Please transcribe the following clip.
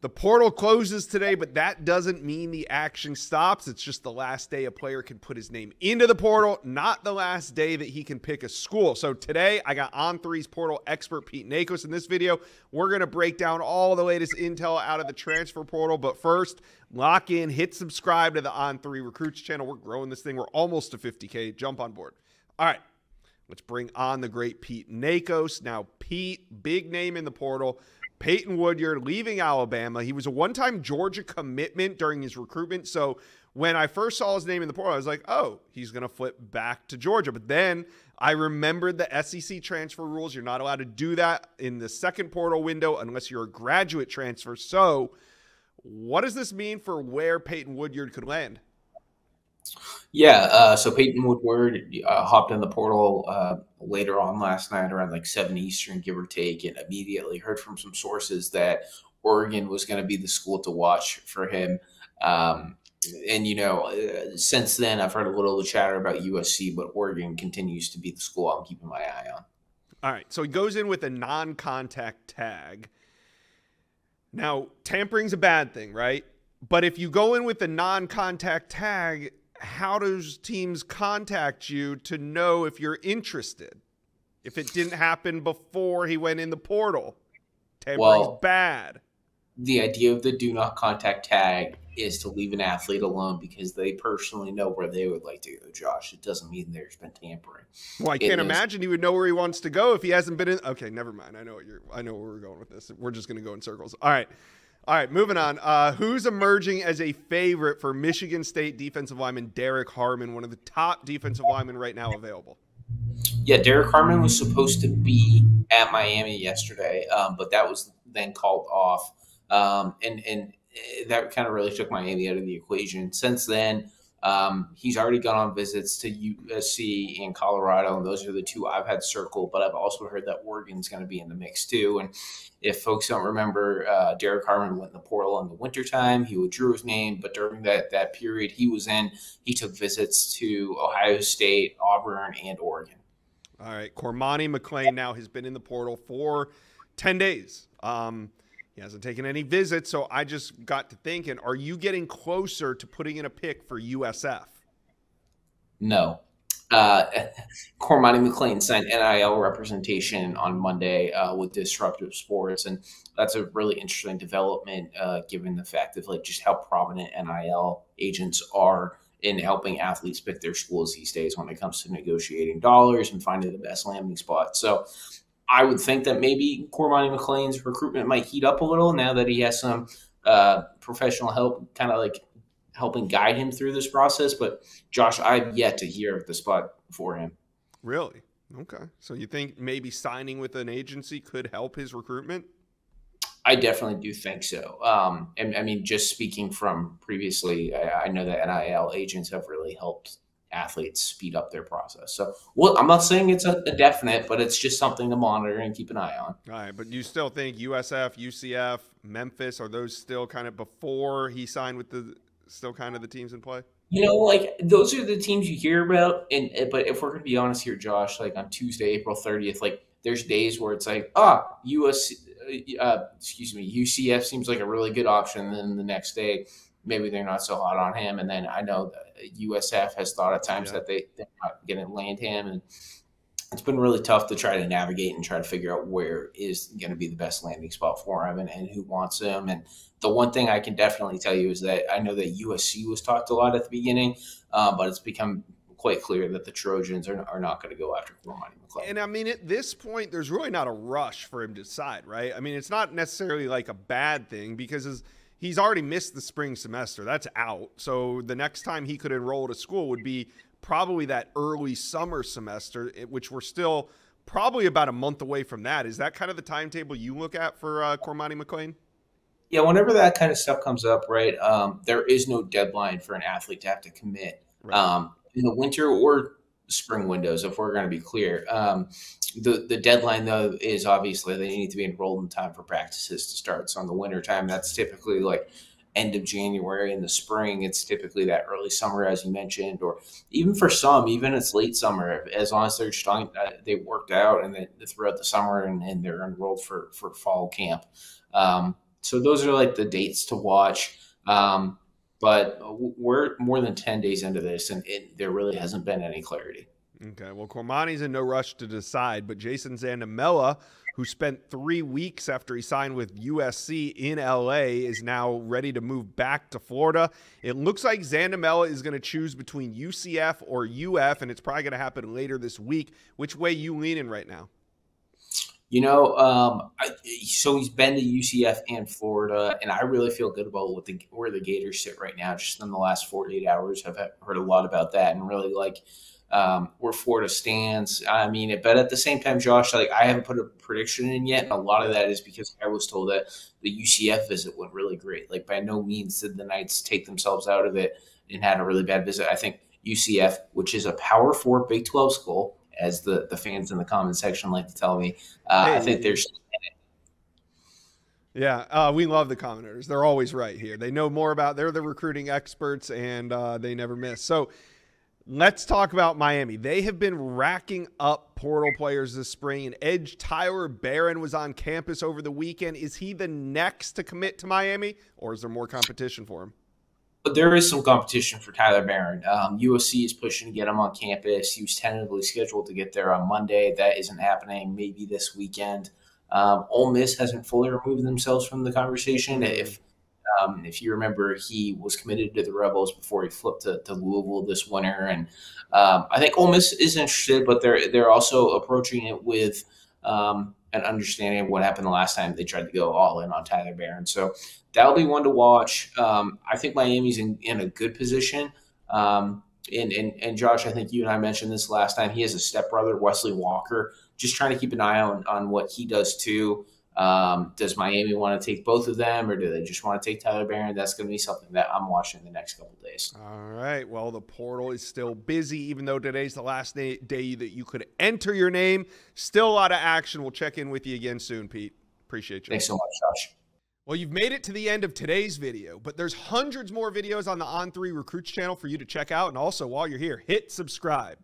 The portal closes today, but that doesn't mean the action stops. It's just the last day a player can put his name into the portal, not the last day that he can pick a school. So today, I got On3's portal expert Pete Nakos in this video. We're going to break down all the latest intel out of the transfer portal. But first, lock in, hit subscribe to the On3 Recruits channel. We're growing this thing. We're almost to 50K. Jump on board. All right, let's bring on the great Pete Nakos. Now, Pete, big name in the portal. Peyton Woodyard leaving Alabama. He was a one-time Georgia commitment during his recruitment. So when I first saw his name in the portal, I was like, oh, he's going to flip back to Georgia. But then I remembered the SEC transfer rules. You're not allowed to do that in the second portal window unless you're a graduate transfer. So what does this mean for where Peyton Woodyard could land? Yeah, so Peyton Woodyard hopped in the portal later on last night around like 7 Eastern, give or take, and immediately heard from some sources that Oregon was going to be the school to watch for him. And, you know, since then, I've heard a little chatter about USC, but Oregon continues to be the school I'm keeping my eye on. All right, so he goes in with a non-contact tag. Now, tampering's a bad thing, right? But if you go in with the non-contact tag, how does teams contact you to know if you're interested? If it didn't happen before he went in the portal, tampering's bad. The idea of the do not contact tag is to leave an athlete alone because they personally know where they would like to go, Josh. It doesn't mean there's been tampering. Well, I can't imagine he would know where he wants to go if he hasn't been in. Okay, never mind. I know where we're going with this. We're just going to go in circles. All right, moving on. Who's emerging as a favorite for Michigan State defensive lineman Derek Harmon, one of the top defensive linemen right now available? Yeah, Derek Harmon was supposed to be at Miami yesterday, but that was then called off. And that kind of really took Miami out of the equation. Since then, he's already gone on visits to USC and Colorado, and those are the two I've had circled, but I've also heard that Oregon's going to be in the mix too. And if folks don't remember, Derek Harmon went in the portal in the wintertime. He withdrew his name, but during that period he was in, he took visits to Ohio State, Auburn, and Oregon. All right, Cormani McClain now has been in the portal for 10 days. He hasn't taken any visits, so I just got to thinking, are you getting closer to putting in a pick for USF? No. Cormani McClain signed NIL representation on Monday with Disruptive Sports, and that's a really interesting development given the fact of like just how prominent NIL agents are in helping athletes pick their schools these days when it comes to negotiating dollars and finding the best landing spot. So I would think that maybe Cormani McClain's recruitment might heat up a little now that he has some professional help kind of like helping guide him through this process. But, Josh, I've yet to hear of the spot for him. Really? Okay. So you think maybe signing with an agency could help his recruitment? I definitely do think so. And I mean, just speaking from previously, I know that NIL agents have really helped athletes speed up their process. So, well, I'm not saying it's a definite, but it's just something to monitor and keep an eye on. All right, but you still think USF, UCF, Memphis, are those still kind of before he signed with the teams in play? You know, like those are the teams you hear about. But if we're going to be honest here, Josh, like on Tuesday, April 30th, like there's days where it's like, UCF seems like a really good option. And then the next day, maybe they're not so hot on him. And then I know that USF has thought at times that they're not going to land him. And it's been really tough to try to navigate and try to figure out where is going to be the best landing spot for him and who wants him. And the one thing I can definitely tell you is that I know that USC was talked a lot at the beginning, but it's become quite clear that the Trojans are not going to go after Cormani McClain. And I mean, at this point, there's really not a rush for him to decide, right? I mean, it's not necessarily like a bad thing because he's already missed the spring semester. That's out. So the next time he could enroll at a school would be probably that early summer semester, which we're still probably about a month away from that. Is that kind of the timetable you look at for Cormani McClain? Yeah, whenever that kind of stuff comes up, right, there is no deadline for an athlete to have to commit in the winter or spring windows, if we're going to be clear. The deadline, though, is obviously they need to be enrolled in time for practices to start. So in the wintertime, that's typically like end of January. In the spring, it's typically that early summer, as you mentioned, or even for some, even it's late summer, as long as they're strong, they worked out and throughout the summer and they're enrolled for fall camp. So those are like the dates to watch. But we're more than 10 days into this, and there really hasn't been any clarity. Okay, well, Cormani's in no rush to decide, but Jason Zandamela, who spent 3 weeks after he signed with USC in LA, is now ready to move back to Florida. It looks like Zandamela is going to choose between UCF or UF, and it's probably going to happen later this week. Which way you leaning right now? You know, so he's been to UCF and Florida, and I really feel good about where the Gators sit right now. Just in the last 48 hours, I've heard a lot about that and really like where Florida stands. I mean, but at the same time, Josh, like I haven't put a prediction in yet, and a lot of that is because I was told that the UCF visit went really great. Like by no means did the Knights take themselves out of it and had a really bad visit. I think UCF, which is a Power 4 Big 12 school, as the fans in the comment section like to tell me. I think there's Yeah, we love the commenters. They're always right here. They know more about, they're the recruiting experts, and they never miss. So let's talk about Miami. They have been racking up portal players this spring, and edge Tyler Barron was on campus over the weekend. Is he the next to commit to Miami, or is there more competition for him? But there is some competition for Tyler Barron. USC is pushing to get him on campus. He was tentatively scheduled to get there on Monday. That isn't happening. Maybe this weekend. Ole Miss hasn't fully removed themselves from the conversation. If you remember, he was committed to the Rebels before he flipped to Louisville this winter, and I think Ole Miss is interested, but they're also approaching it with an understanding of what happened the last time they tried to go all in on Tyler Barron. So that'll be one to watch. I think Miami's in a good position. And Josh, I think you and I mentioned this last time. He has a stepbrother, Wesley Walker. Just trying to keep an eye on what he does too. Does Miami want to take both of them, or do they just want to take Tyler Barron? That's going to be something that I'm watching the next couple of days. All right. Well, the portal is still busy, even though today's the last day that you could enter your name. Still a lot of action. We'll check in with you again soon, Pete. Appreciate you. Thanks so much, Josh. Well, you've made it to the end of today's video, but there's hundreds more videos on the On3 Recruits channel for you to check out. And also, while you're here, hit subscribe.